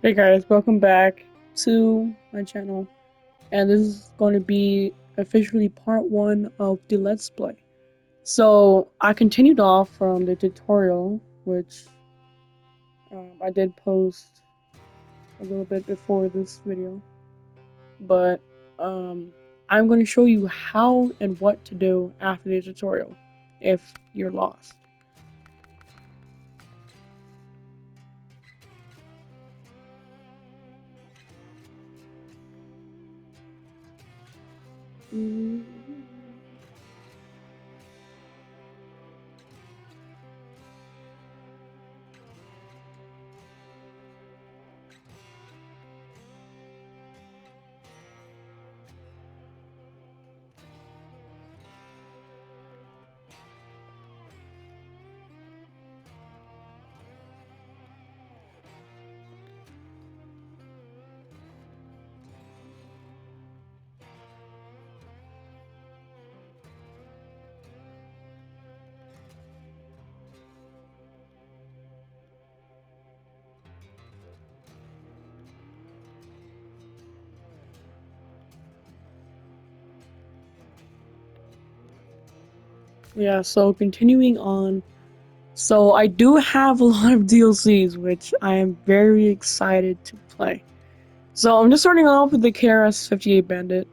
Hey guys, welcome back to my channel, and this is going to be officially part 1 of the Let's Play. So, I continued off from the tutorial, which I did post a little bit before this video, but I'm going to show you how and what to do after the tutorial if you're lost. Yeah, so continuing on. So I do have a lot of DLCs, which I am very excited to play. So I'm just starting off with the KRS-58 Bandit.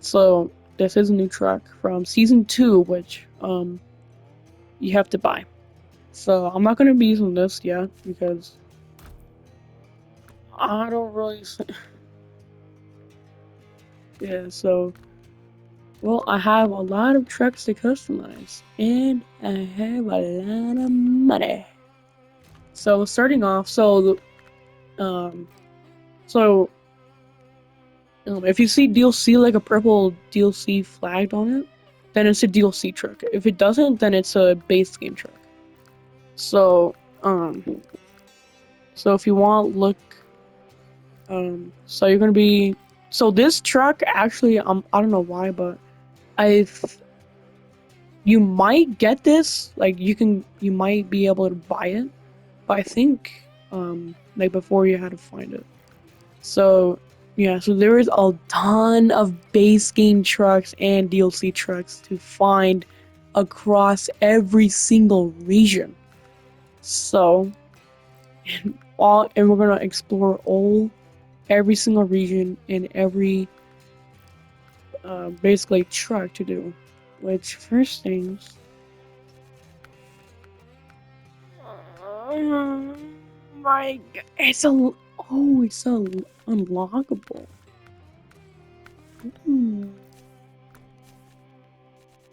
So this is a new truck from Season 2, which, you have to buy. So I'm not gonna be using this yet, because I don't really... Yeah, so... Well, I have a lot of trucks to customize, and I have a lot of money. So starting off, um... So, if you see DLC like a purple DLC flagged on it, then it's a DLC truck. If it doesn't, then it's a base game truck. So, so if you want, look, so you're gonna be, so this truck actually, I don't know why, but I, you might get this, like you might be able to buy it, but I think, like before you had to find it. So, yeah, so there is a ton of base game trucks and DLC trucks to find across every single region. So, and we're gonna explore every single region and every basically truck to do. Which first things, my God, it's a unlockable. Hmm.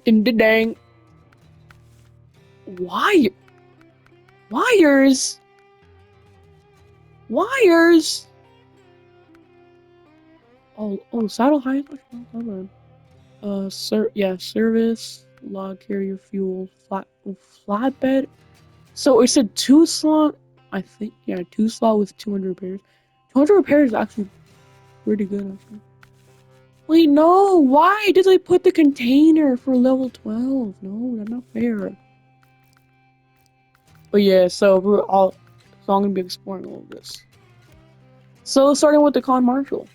Ding ding dang. Why? Wires? Wires? Saddle height. Yeah, service, log carrier, fuel, flatbed. So it's a two slot. I think, yeah, two slot with 200 repairs. 200 repairs is actually pretty good, actually. Wait, no. Why did they put the container for level 12? No, that's not fair. But yeah, so I'm gonna be exploring all of this. So starting with the con marshal.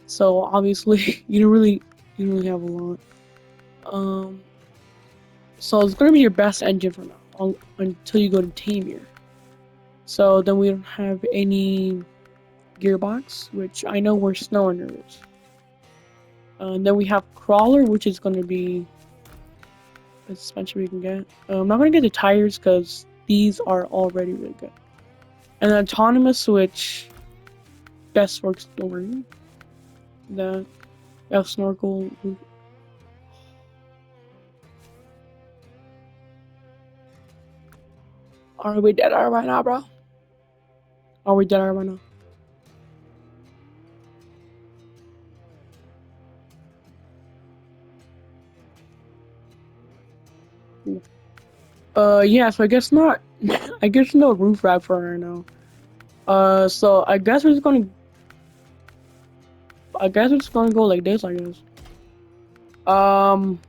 So obviously you don't really have a lot. Um, so it's gonna be your best engine for now until you go to Tamir. So then we don't have any gearbox, which I know where Snowrunner is. And then we have Crawler, which is gonna be a suspension we can get. I'm not gonna get the tires because these are already really good. And then Autonomous, which best for exploring. That snorkel. Are we dead right now, bro? Are we dead right now? Yeah, so I guess not. I guess no roof rack for right now. So I guess it's gonna go like this, I guess. Um,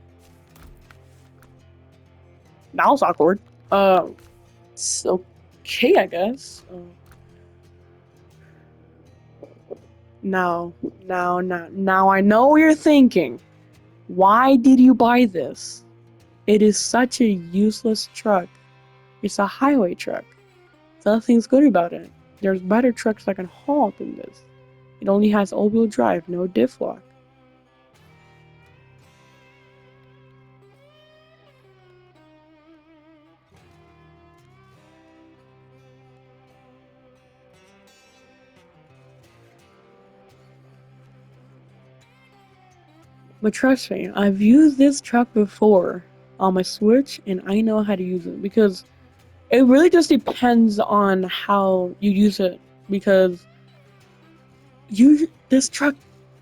Now it's awkward. It's okay, I guess. Now, now I know what you're thinking. Why did you buy this? It is such a useless truck. It's a highway truck. Nothing's good about it. There's better trucks that can haul than this. It only has all-wheel drive, no diff lock. But trust me, I've used this truck before on my Switch, and I know how to use it because it really just depends on how you use it. Because this truck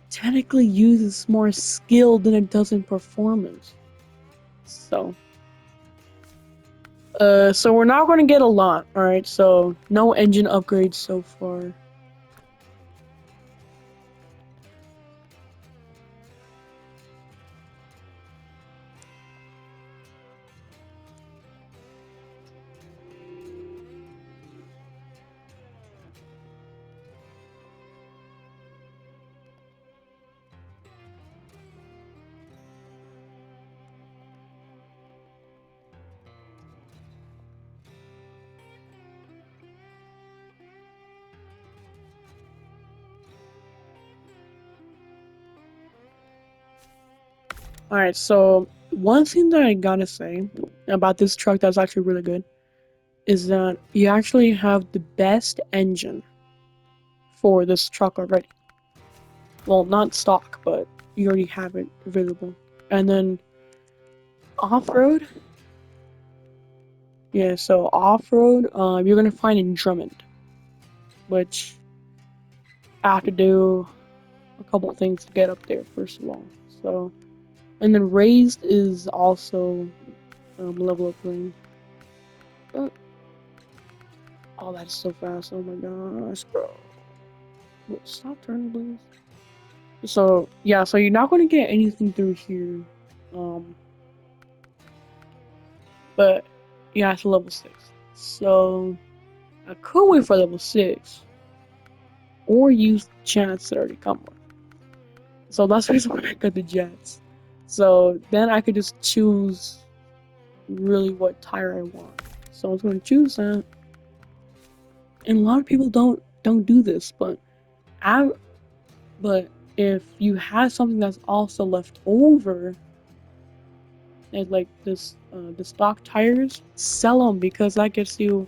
technically uses more skill than it does in performance. So we're not going to get a lot, alright? So, no engine upgrades so far. Alright, so one thing that I gotta say about this truck that's actually really good is that you actually have the best engine for this truck already. Well, not stock, but you already have it available. And then off-road, yeah, so off-road, you're gonna find in Drummond, which I have to do a couple things to get up there, first of all. So, and then raised is also level up green. But, oh, that's so fast! Oh my gosh, bro! Stop turning, please. So yeah, so you're not gonna get anything through here, um, but yeah, it's level 6. So I could wait for level 6, or use the jets that already come with. So that's the reason why I got the jets. So then I could just choose really what tire I want. So I was going to choose that. And a lot of people don't do this, but I but if you have something that's also left over, and like the stock tires, sell them because that gets you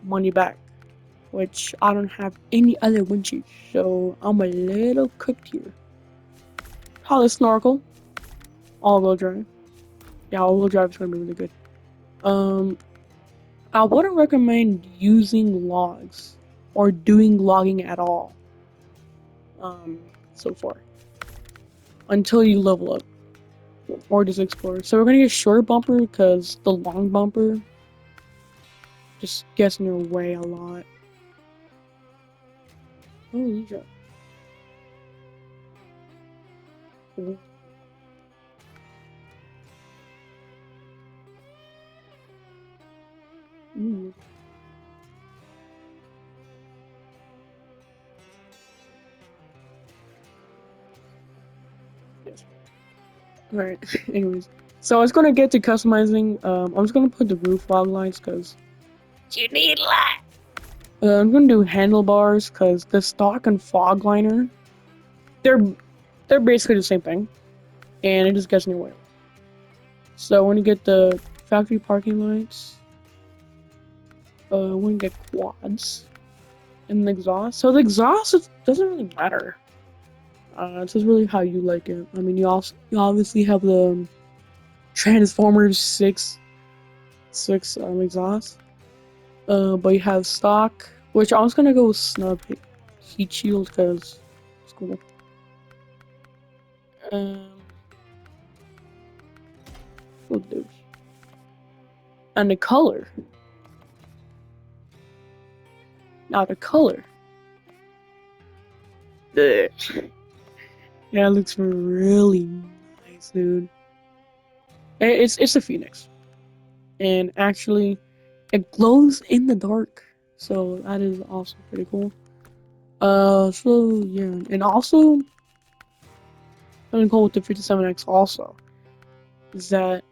money back. Which I don't have any other winches, so I'm a little cooked here. How the snorkel, all-wheel drive. Yeah, all-wheel drive is gonna be really good. Um, I wouldn't recommend using logs or doing logging at all. So far until you level up or just explore. So we're gonna get short bumper because the long bumper just gets in your way a lot. Oh, you drop. Mm. Yes. Alright, anyways. So I was gonna get to customizing. I'm just gonna put the roof log lines because you need light. I'm gonna do handlebars because the stock and fog liner, they're they're basically the same thing, and it just gets in your way. So when you get the factory parking lights, when you get quads and the exhaust. So the exhaust doesn't really matter. It's just really how you like it. I mean, you obviously have the Transformers six exhaust. But you have stock, which I was gonna go with snub heat shield because it's cool. Um, what those? And the color. Now the color. Ugh. Yeah, it looks really nice, dude. It's a phoenix, and actually, it glows in the dark, so that is also pretty cool. So yeah, and also something cool with the 57X also is that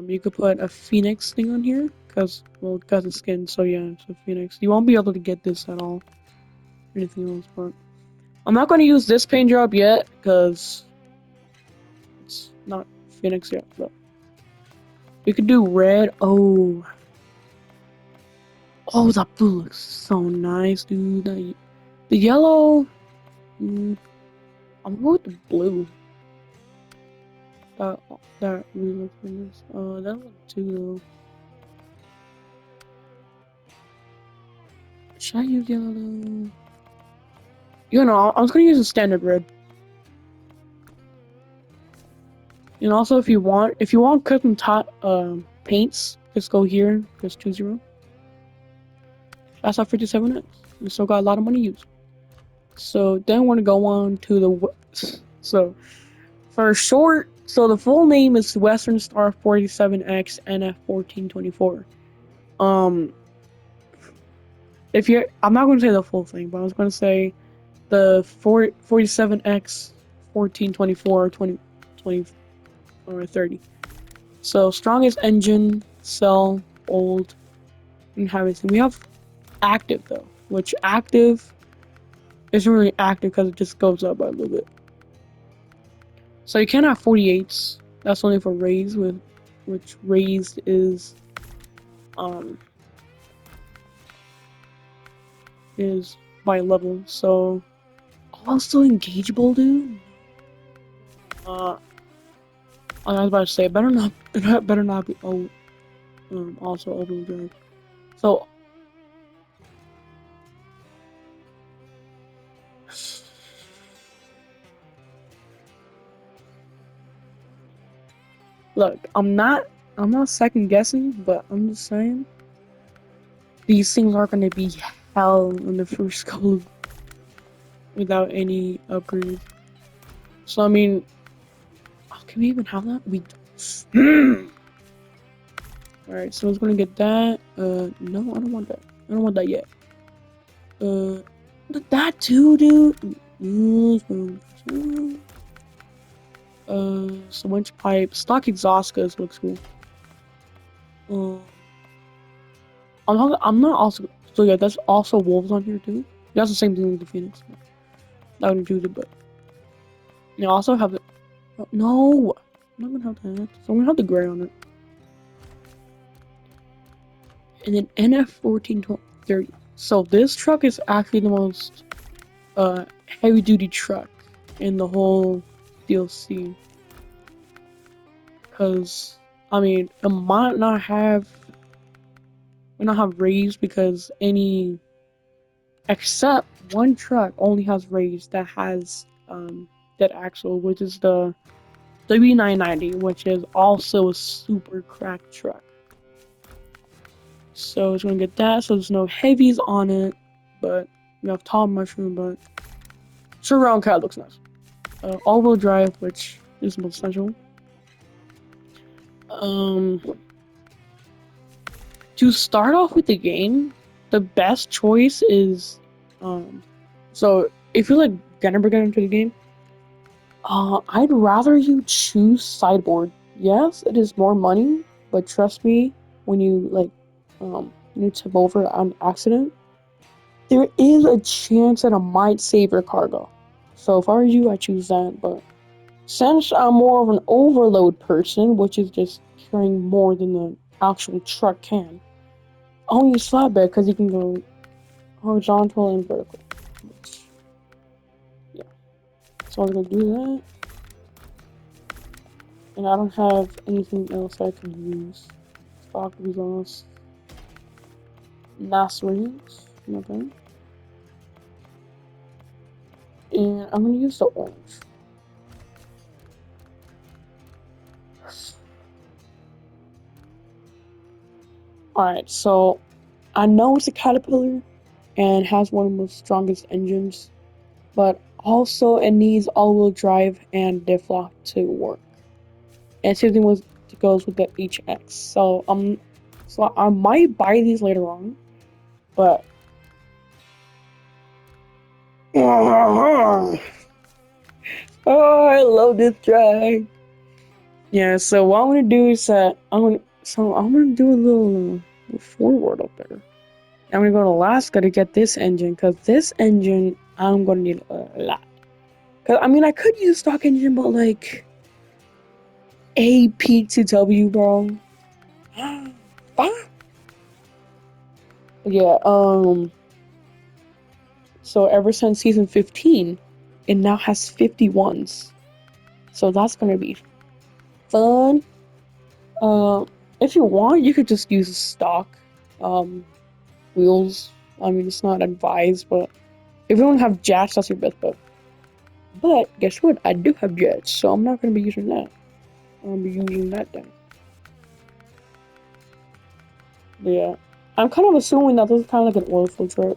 you could put a Phoenix thing on here because of skin. So yeah, it's a Phoenix. You won't be able to get this at all. Anything else, but I'm not going to use this paint job yet because it's not Phoenix yet. But we could do red. Oh, that blue looks so nice, dude. The yellow. Mm, I'm going with the blue. That that really looks nice. That one too though. Should I use yellow though? You know, I was gonna use a standard red. And also, if you want custom paints, just go here, just choose your own. That's our 57X. We still got a lot of money used. So then we're gonna go on to so for short. So the full name is Western Star 47X NF1424. Um, if you're, I'm not gonna say the full thing, but I was gonna say the 47X 1424 20 or 30. So strongest engine, cell, old, and everything. We have active though, which active isn't really active because it just goes up by a little bit. So you can't have 48s. That's only for raised which raised um is by level. So also engageable, dude. I was about to say better not be also all-wheel drive. So look, I'm not second guessing, but I'm just saying these things are gonna be hell in the first couple without any upgrades. So I mean, can we even have that? We Alright, so I was gonna get that. No, I don't want that. I don't want that yet. That too, dude. So winch pipe, stock exhaust goes looks cool. I'm not also. So yeah, that's also wolves on here too. That's the same thing with the Phoenix. That would choose it, but you also have the. Oh, no, I'm not gonna have that. So I'm gonna have the gray on it, and then NF1430. So this truck is actually the most heavy duty truck in the whole DLC. Cause I mean, it might not have raised because any except one truck only has raised that has that axle, which is the W990, which is also a super cracked truck. So it's gonna get that. So there's no heavies on it, but we have tall mushroom. But surround cat looks nice. All-wheel drive, which is most essential. To start off with the game, the best choice is so if you're like gonna get into the game, I'd rather you choose sideboard. Yes, it is more money, but trust me, when you tip over on accident, there is a chance that it might save your cargo. So if I were you, I choose that. But since I'm more of an overload person, which is just carrying more than the actual truck can, I'll use flatbed because you can go horizontal and vertical. Yeah, so I'm gonna do that. And I don't have anything else I can use. Stock exhaust. Mass rings. Nothing. And I'm gonna use the orange. Alright, so I know it's a Caterpillar and has one of the most strongest engines, but also it needs all-wheel drive and diff lock to work. And same thing goes with the HX. So I might buy these later on, but Oh, I love this track. Yeah, so what I'm gonna do is I'm gonna do a little forward up there. I'm gonna go to Alaska to get this engine, cause this engine I'm gonna need a lot. Cause I mean I could use stock engine, but like AP to W, bro. Fuck. Yeah. So ever since season 15, it now has 51s. So that's gonna be fun. Uh, if you want, you could just use stock um wheels. I mean, it's not advised, but if you don't have jets, that's your best bet. But guess what? I do have jets, so I'm not gonna be using that. I'm gonna be using that then. Yeah, I'm kind of assuming that this is kind of like an oil filter.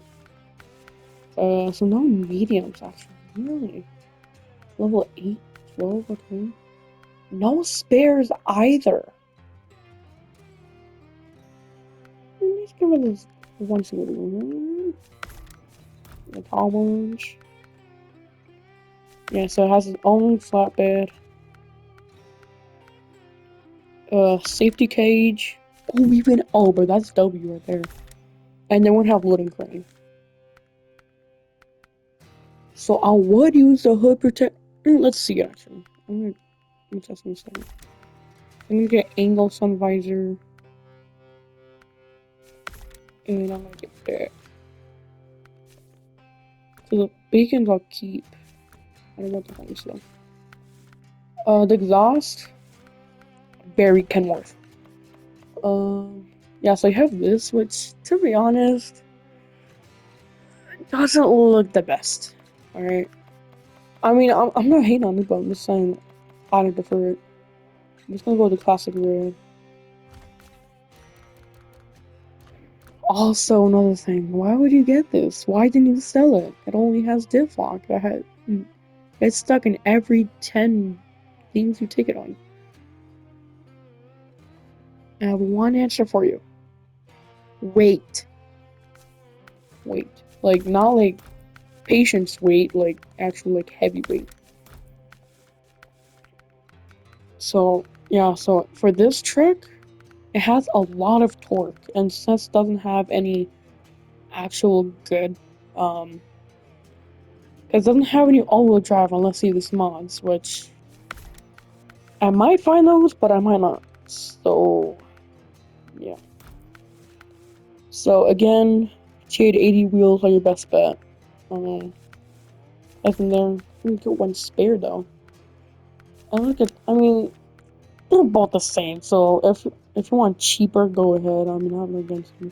So no mediums actually. Really? Level 8, 12, okay. No spares either. Let's give it this one single one. The tall ones. Yeah, so it has its own flatbed. Safety cage. Oh, even but that's W right there. And they won't have loading crane. So I would use the hood protect. Let's see actually. Let me test this out. I'm gonna get angle sun visor. And I'm gonna get that. So the beacons I'll keep. I don't want the ones though. The exhaust. Very Kenworth. Yeah, so I have this, which, to be honest, doesn't look the best. Alright? I mean, I'm not hating on it, but I'm just saying I don't prefer it. I'm just gonna go with the classic red. Also, another thing, why would you get this? Why didn't you sell it? It only has div lock. It's stuck in every 10 things you take it on. I have one answer for you. Wait. Wait. Like, not like patience weight, like actual like heavy weight. So yeah, so for this trick, it has a lot of torque, and since it doesn't have any actual good, it doesn't have any all-wheel drive unless you use mods, which I might find those, but I might not. So yeah. So again, shade 80 wheels are your best bet. I think there, you get one spare though. I mean, they're both the same. So if you want cheaper, go ahead. I mean, I'm not against you.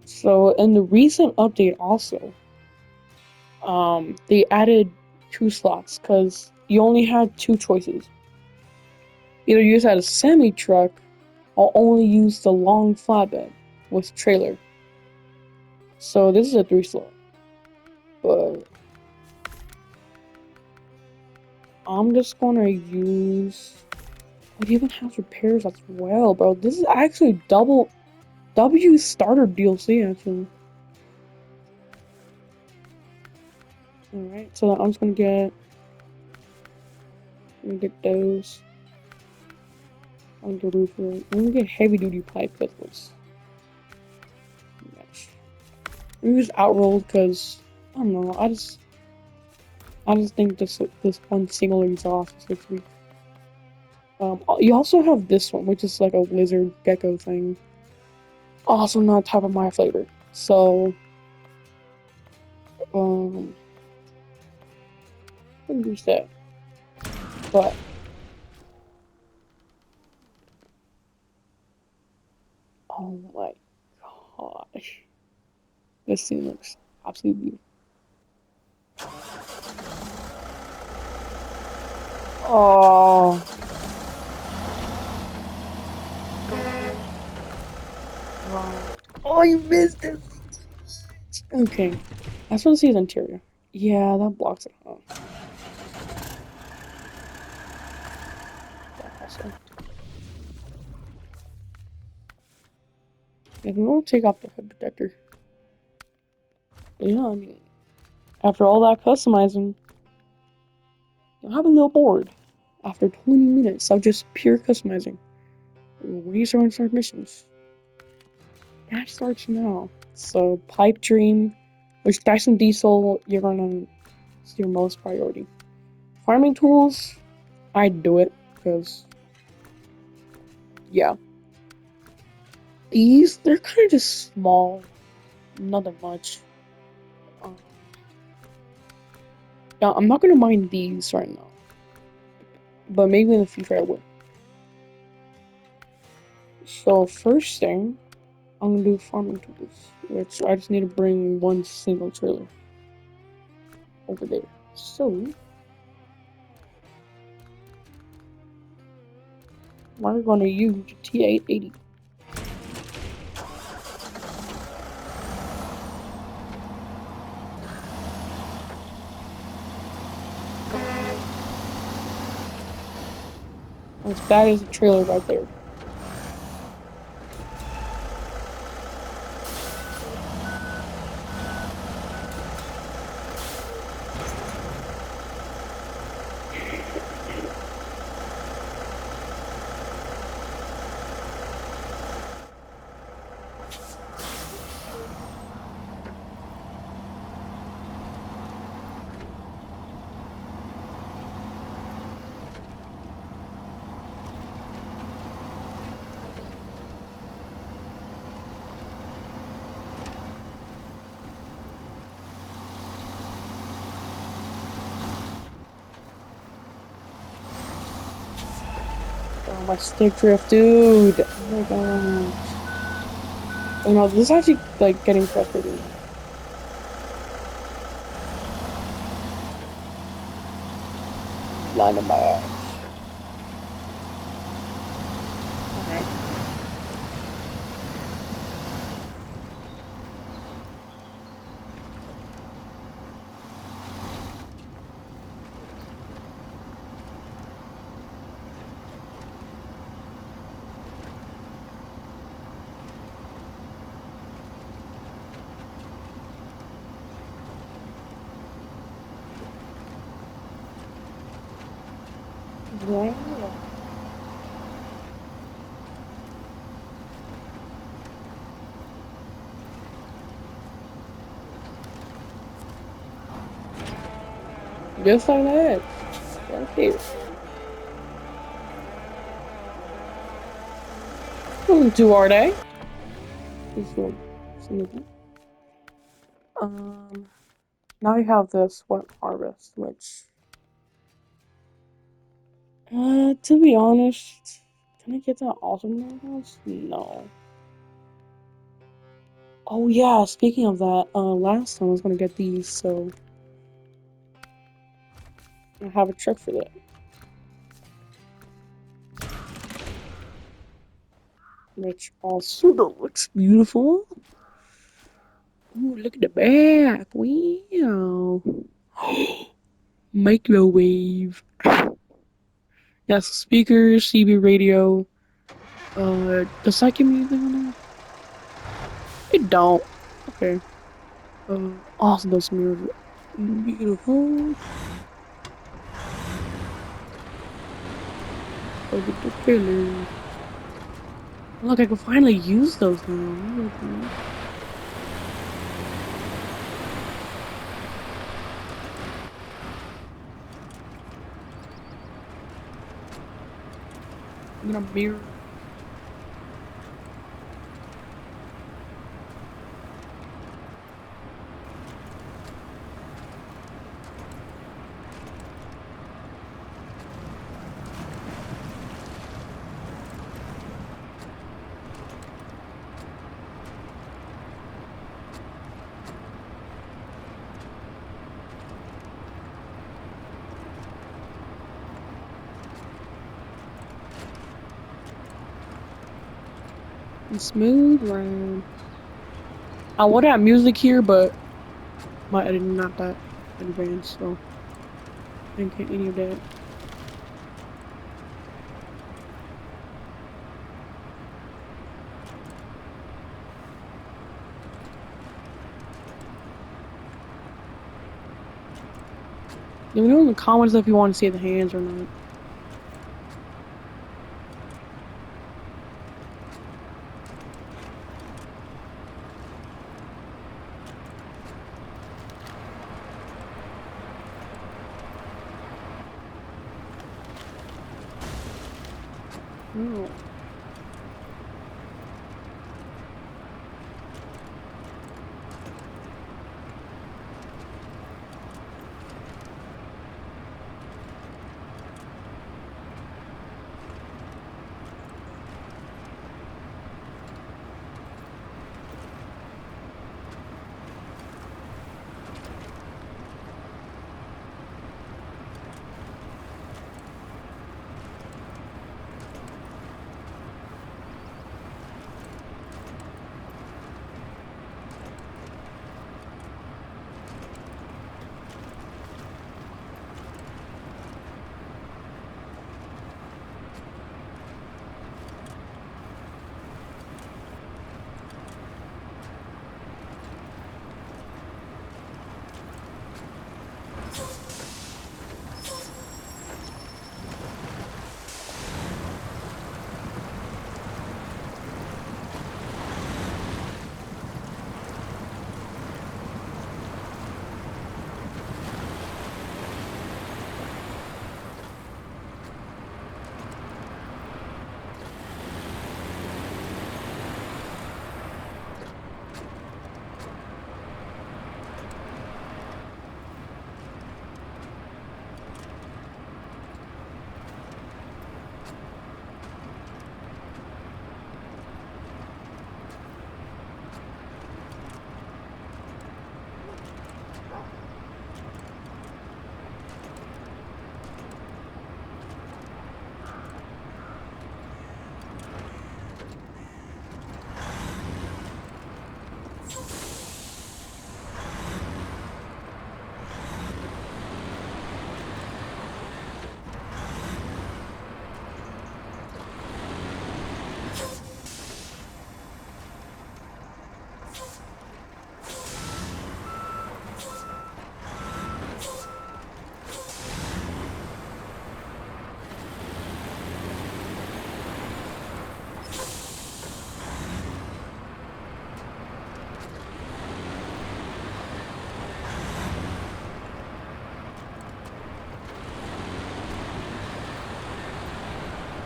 So in the recent update also, they added 2 slots because you only had 2 choices. Either use that as a semi truck or only use the long flatbed with trailer. So this is a 3 slot. But I'm just gonna use, it even has repairs as well, bro. This is actually double W starter DLC actually. Alright, so I'm just gonna get those. I'm gonna get heavy duty pipe pistols. We use outrolled because I don't know. I just think this one single exhaust is like weak. You also have this one, which is like a lizard gecko thing. Also not type of my flavor. So I can use that. But oh my gosh, this thing looks absolutely beautiful. Oh. Wow. Oh, you missed it. Okay. I just want to see his interior. Yeah, that blocks it. Oh, that also. If we won't take off the hood protector. But yeah, I mean, After all that customizing, you'll have a little bored. After 20 minutes of just pure customizing, we start missions. That starts now. So, Pipe Dream, which Dyson Diesel, you're gonna. It's your most priority. Farming tools, I'd do it, because, yeah. These, they're kind of just small, nothing much. Um, yeah, I'm not gonna mind these right now, but maybe in the future I will. So, first thing, I'm gonna do farming tools, which I just need to bring one single trailer over there. So, we're gonna use T880. That is a trailer right there. Oh, my stick drift, dude. Oh my gosh. You know, this is actually like getting frustrating. Line of my ass. Okay. Yeah. Just like that. Right there. Nothing too hard, eh? Just one. Something. Now you have this wet harvest, which, to be honest, can I get that awesome house? No. Oh yeah, speaking of that, last time I was gonna get these, so I have a trick for that. Which also looks beautiful. Ooh, look at the back. Wow. Microwave. Yes, speakers, CB radio. Does that give me anything on that? It don't. Okay. Also those mirrors. Beautiful. Look at the trailer. Look, I can finally use those now. I'm gonna mirror. Smooth round. I would have music here, but my editing not that advanced, so I didn't get any of that. Let me know in the comments if you want to see the hands or not. Oh.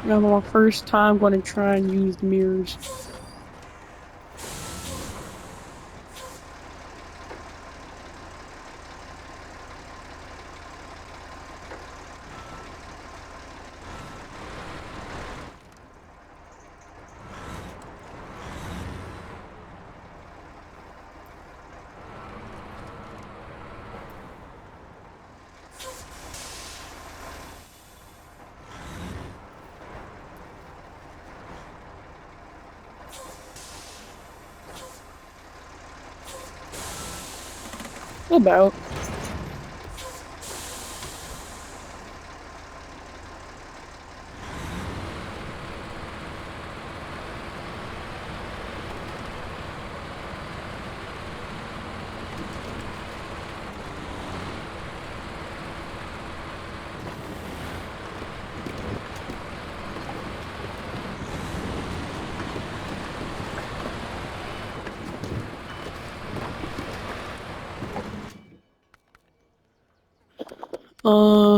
Now, my first time going to try and use the mirrors. About.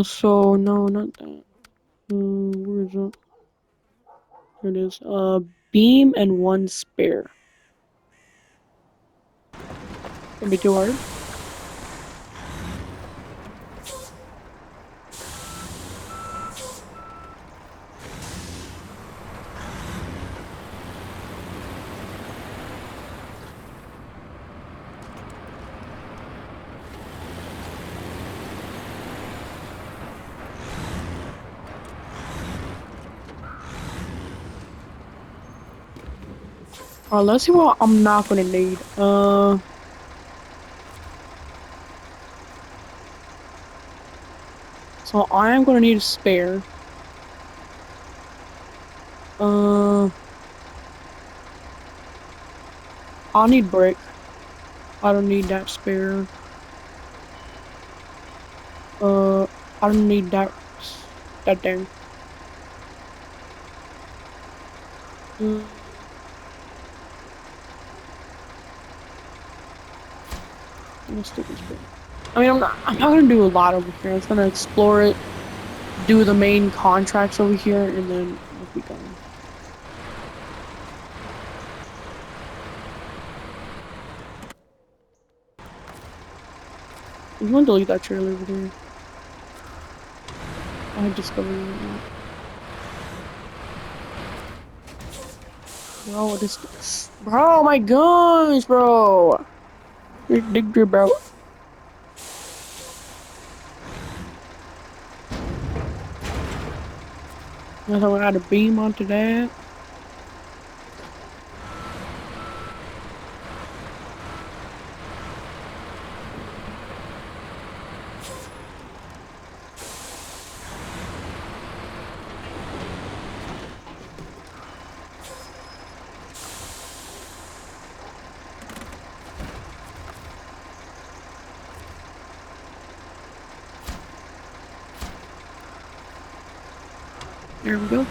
So no, not that. Where is it? Here it is. Beam and one spare. Gonna be too hard. Alright, let's see what I'm not gonna need. So I am gonna need a spare. I'll need brick. I don't need that spare. I don't need that thing. Mm, let's do this bit. I mean, I'm not gonna do a lot over here. I'm just gonna explore it, do the main contracts over here, and then we'll be done. I'm gonna delete that trailer over there. I discovered it. Bro, this. Bro, my guns, bro. Dig, bro. I thought I had a beam onto that. There we go.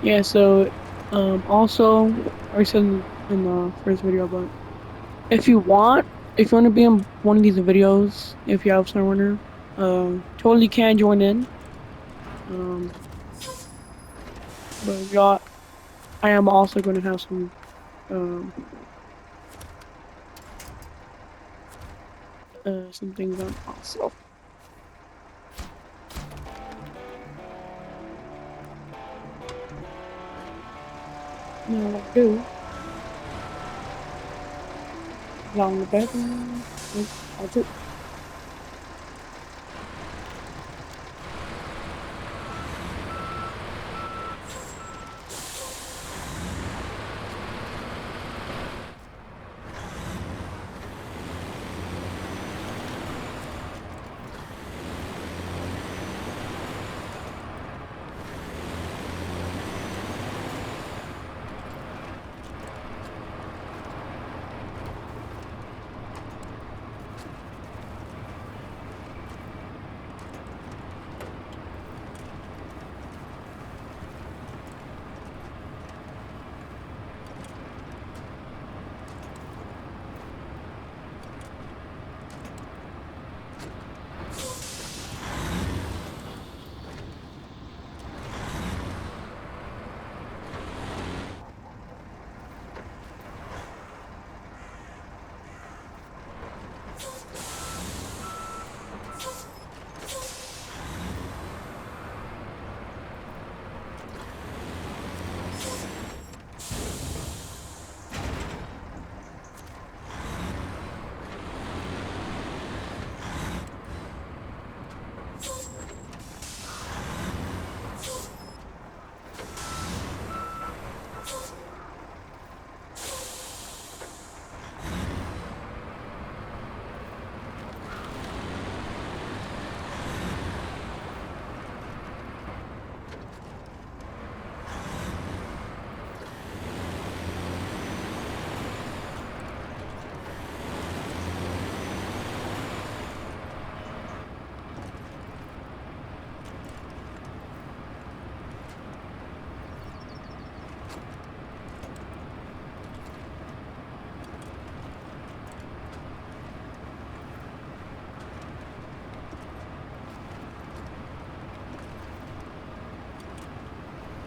Yeah, so, also, I said in the first video, but if you want, if you want to be in one of these videos, if you have Snowrunner, totally can join in. Um, but y'all, I am also going to have um, some things on also. Now, what I do, along the bedroom, that's it.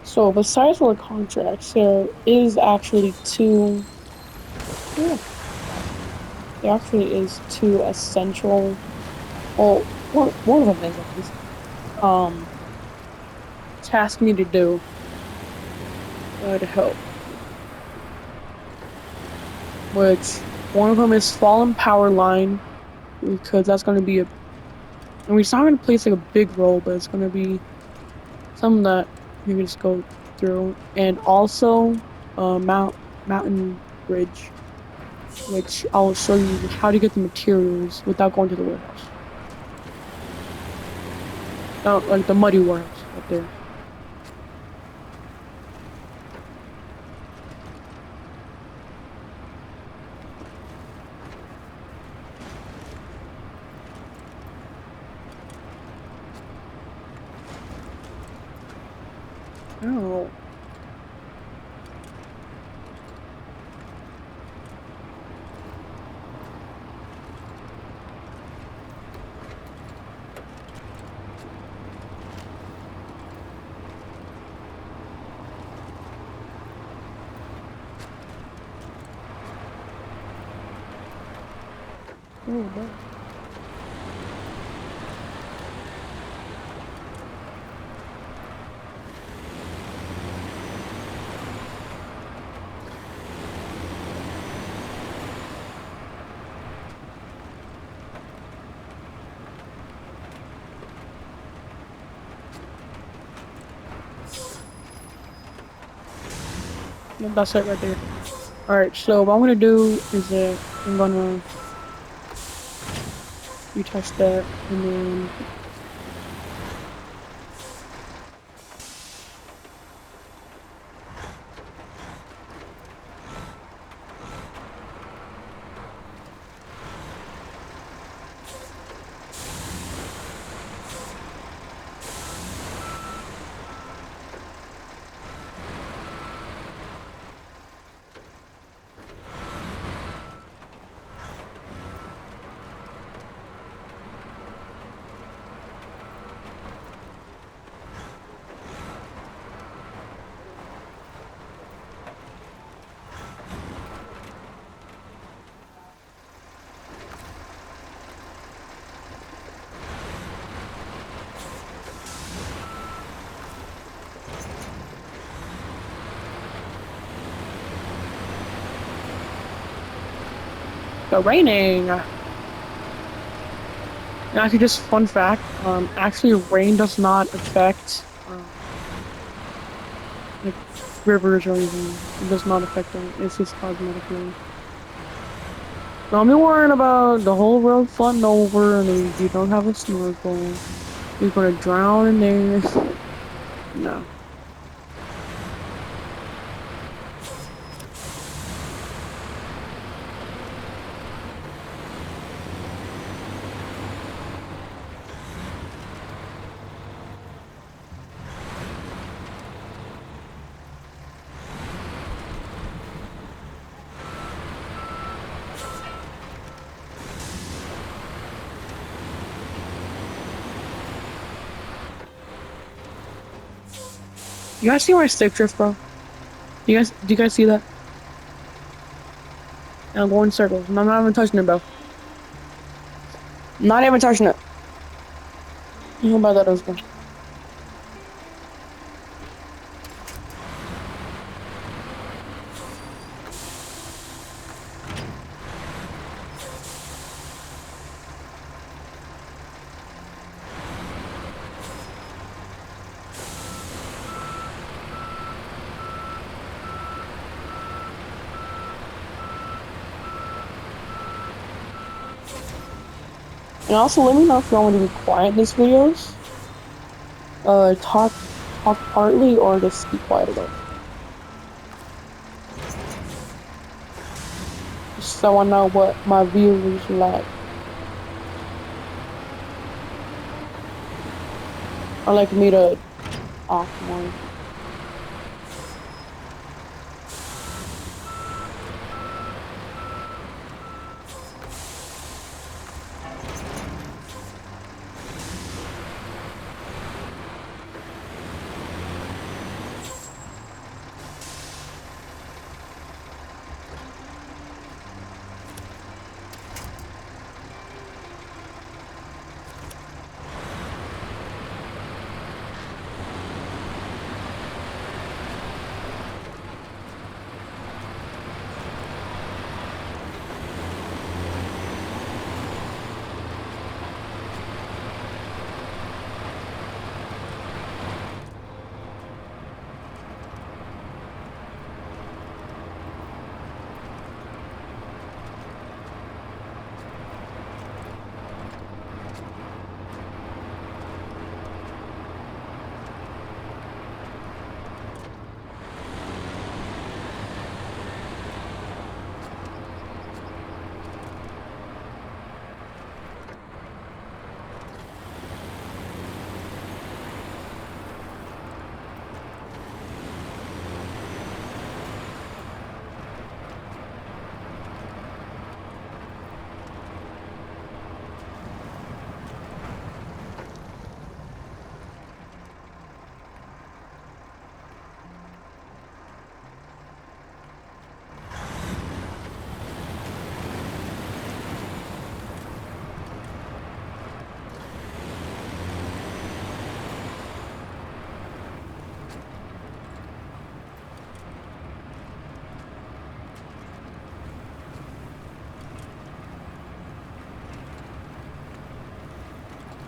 So besides all the contracts, there is actually two. Yeah. There actually is two essential. Well, one of them is at least task me to do to help. Which one of them is fallen power line because that's going to be a. I mean, it's not going to play like a big role, but it's going to be something that you can just go through, and also mountain bridge, which I'll show you how to get the materials without going to the warehouse. Like the muddy warehouse up there. Oh. Oh, no. Yep, that's it right there. Alright, so what I'm gonna do is that I'm gonna retest that and then it's raining. And actually, just fun fact, actually rain does not affect like rivers or anything. It does not affect them. It's just cosmetically. Don't be worrying about the whole world flooding over and if you don't have a snorkel, you're gonna drown in there. No. You guys see my stick drift, bro? Do you guys see that? And I'm going in circles. And I'm not even touching it, bro. Not even touching it. How about that as well? And also let me know if you want me to be quiet in these videos. Talk partly or just be quiet about it. Just so I know what my viewers like. Or like me to off more.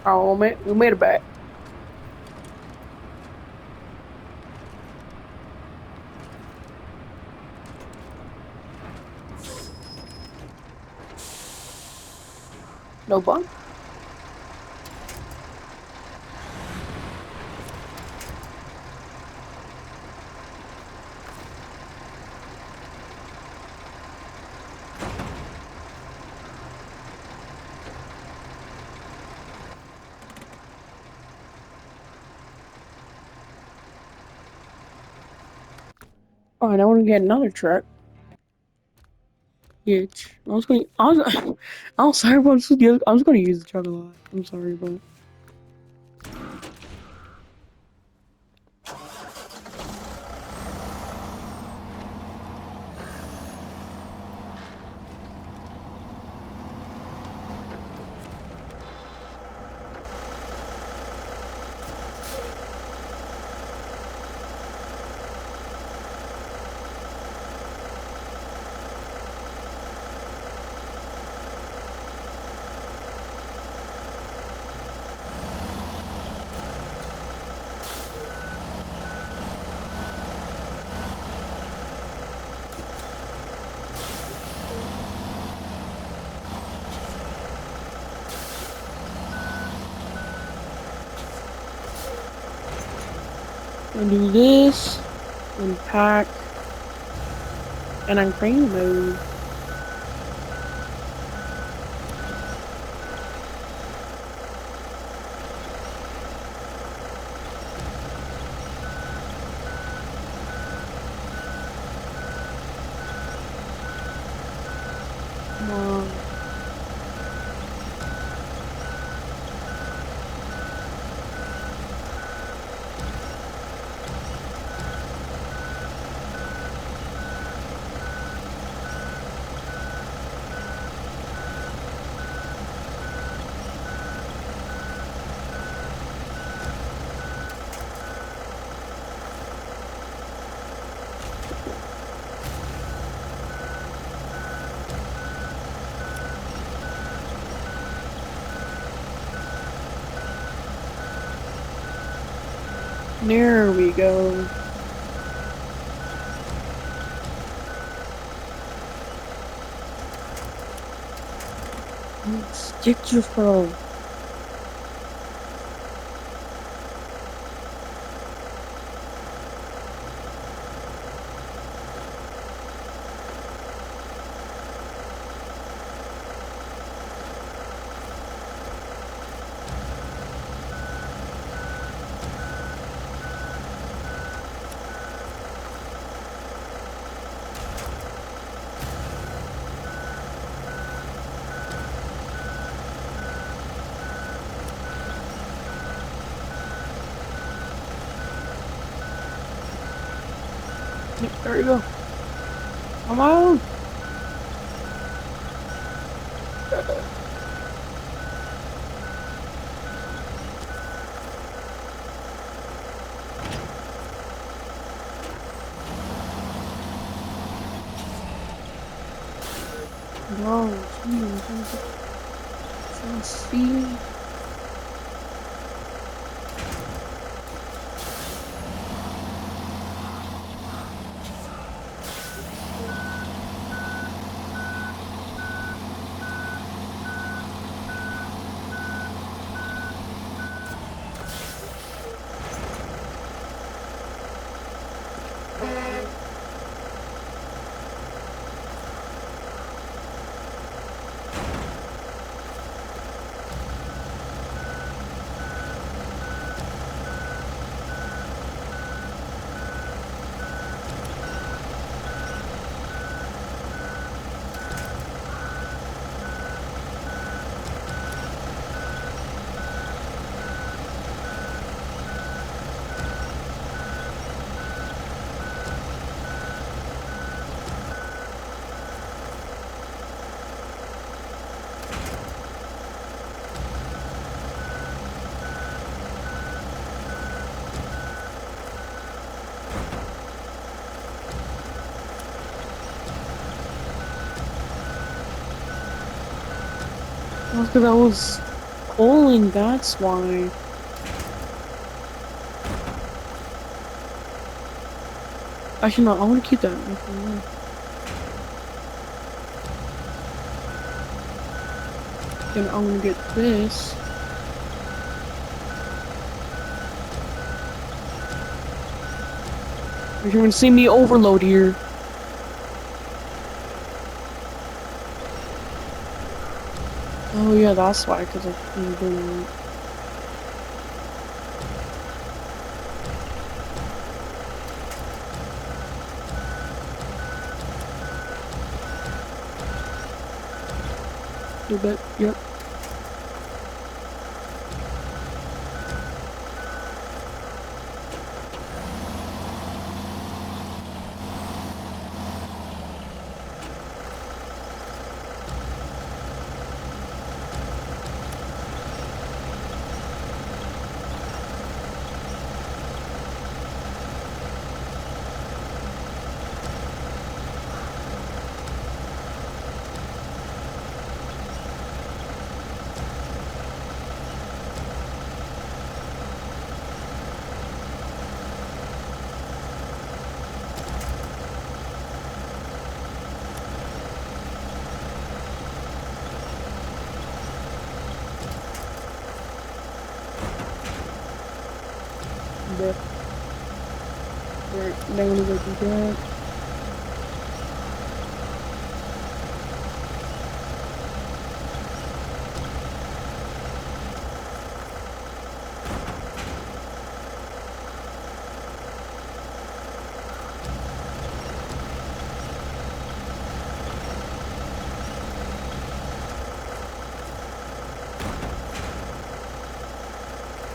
Oh man, we made it back. No bug. Alright, I want to get another truck. Bitch. I'm sorry, but I was gonna use the truck a lot. I'm sorry, but. I'm gonna do this, unpack, and I'm crane mode. Come on. There we go. Stick to your phone. Yep, there you go. Come on. No, jeez. Let's see. That's because I was pulling, that's why. Actually, no, I want to keep that. Actually, then I'm gonna get this. You're gonna see me overload here. Oh yeah, that's why, because I couldn't do that. You bet. Yep. Bet. Right. Then I'm gonna go do that.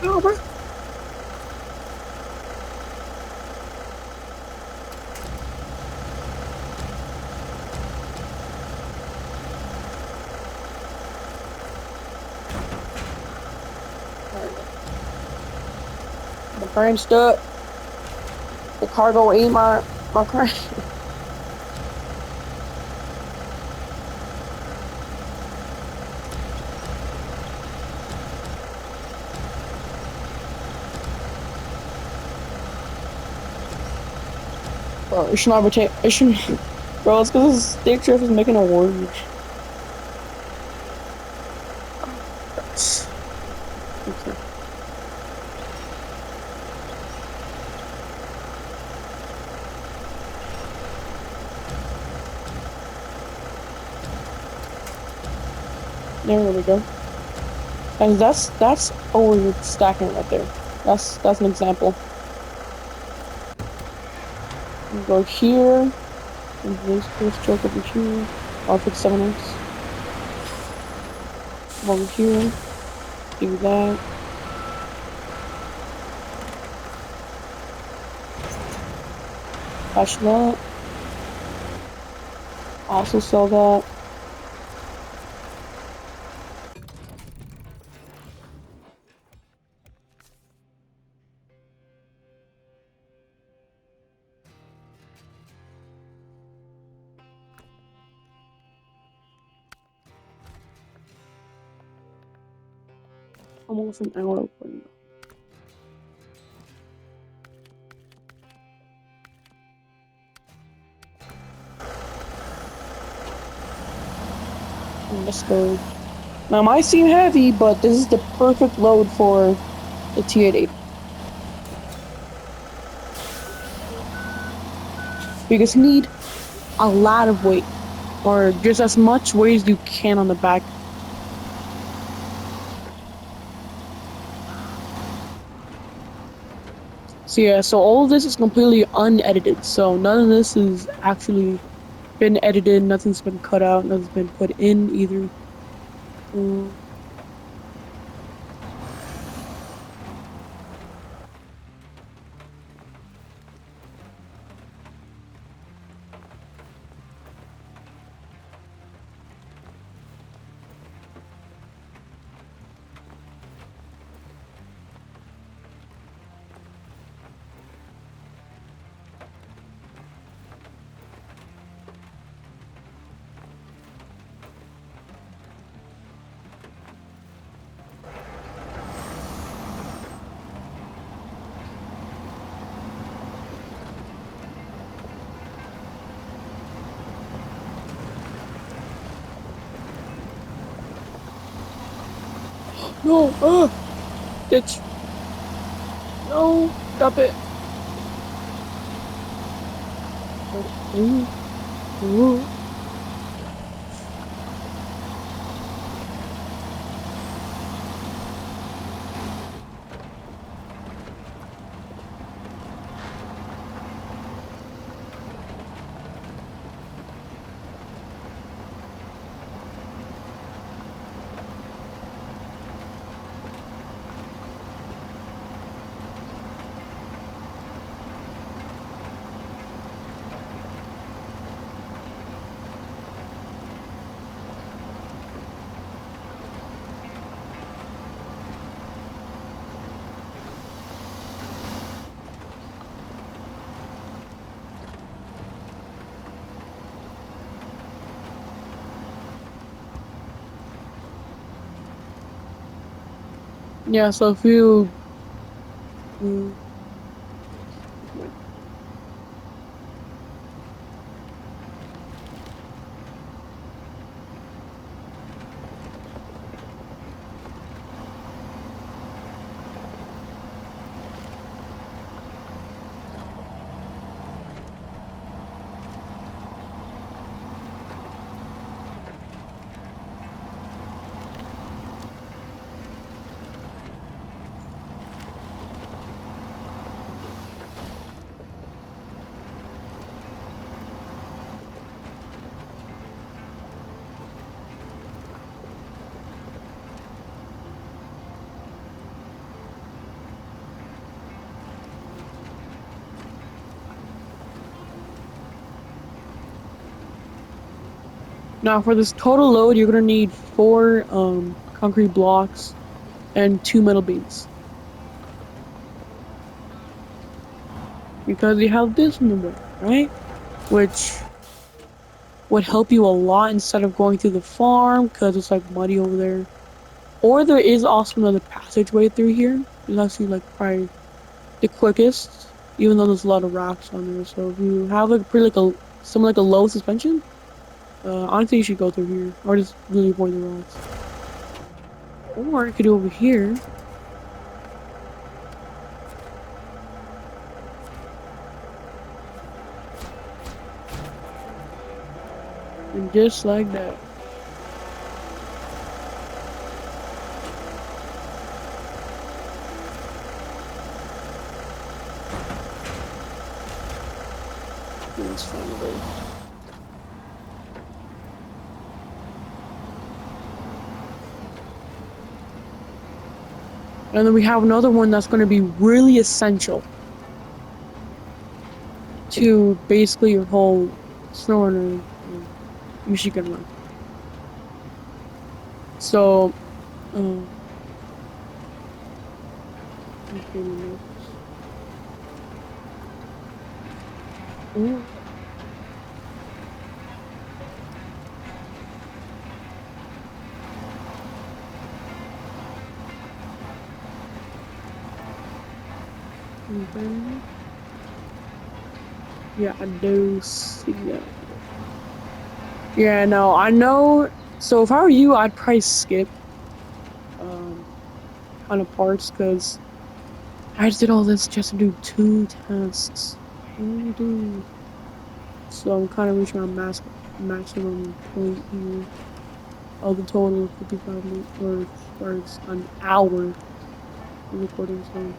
Oh, bro. The crane stuck. The cargo ate my crane. Bro, it should not rotate. It shouldn't. Bro, it's because this stick shift is making a word. Okay. There we go. And that's over stacking right there. That's an example. We go here. And this first choke over here. I'll fix 7x. Come over here. Do that. Patch that. Also sell that. Almost an hour open. Let's go. Now, it might seem heavy, but this is the perfect load for the T-880. Because you need a lot of weight, or just as much weight as you can on the back. So yeah, so all of this is completely unedited, so none of this has actually been edited, nothing's been cut out, nothing's been put in either. No! Ditch! No! Stop it! Ooh. Ooh. Yeah, so if you... Mm, Now for this total load, you're gonna need 4 concrete blocks and 2 metal beams. Because you have this in the way, right? Which would help you a lot instead of going through the farm, because it's like muddy over there. Or there is also another passageway through here. It's actually like probably the quickest, even though there's a lot of rocks on there. So if you have like pretty like a something like a low suspension, honestly you should go through here. Or just really avoid the rocks. Or you could do over here. And just like that. Let's find a way. And then we have another one that's going to be really essential to basically your whole Snowrunner Michigan run. So, okay, ooh. Yeah, I do see that. Yeah, no, I know. So if I were you, I'd probably skip kind of parts because I just did all this just to do 2 tasks. Only do. So I'm kind of reaching my maximum point here of the total 55 minutes or it's an hour of recording. So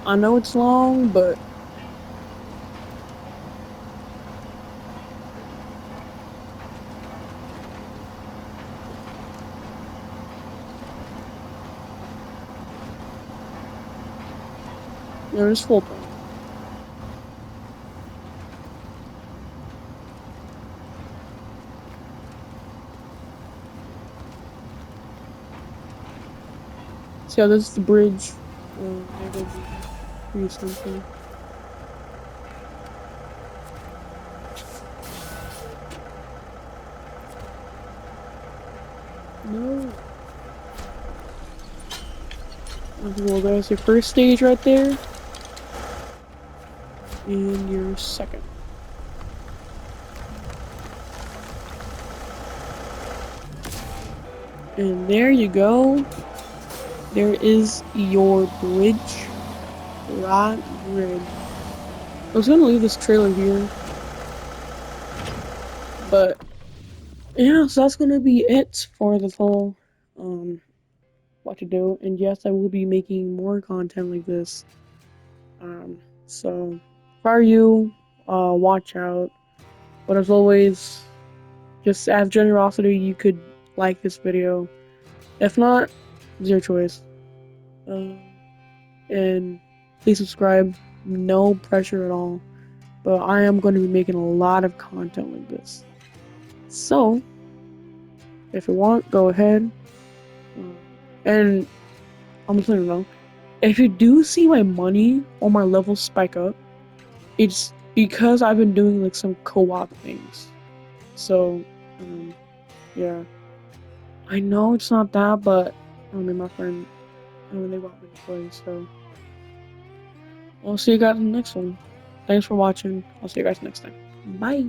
I know it's long, but it's full time. So yeah, this is the bridge. Maybe pretty simple. No. Well, there's your first stage right there. And your second. And there you go. There is your bridge. Right grid. I was gonna leave this trailer here, but yeah, so that's gonna be it for this whole what to do. And yes, I will be making more content like this. So if I were you, watch out. But as always, just out of generosity, you could like this video. If not, it's your choice. Um, and please subscribe. No pressure at all. But I am going to be making a lot of content like this. So, if you want, go ahead. And I'm just letting you know, if you do see my money or my levels spike up, it's because I've been doing like some co-op things. So, yeah. I know it's not that, but I mean, my friend, they want me to play, so I'll see you guys in the next one. Thanks for watching. I'll see you guys next time. Bye.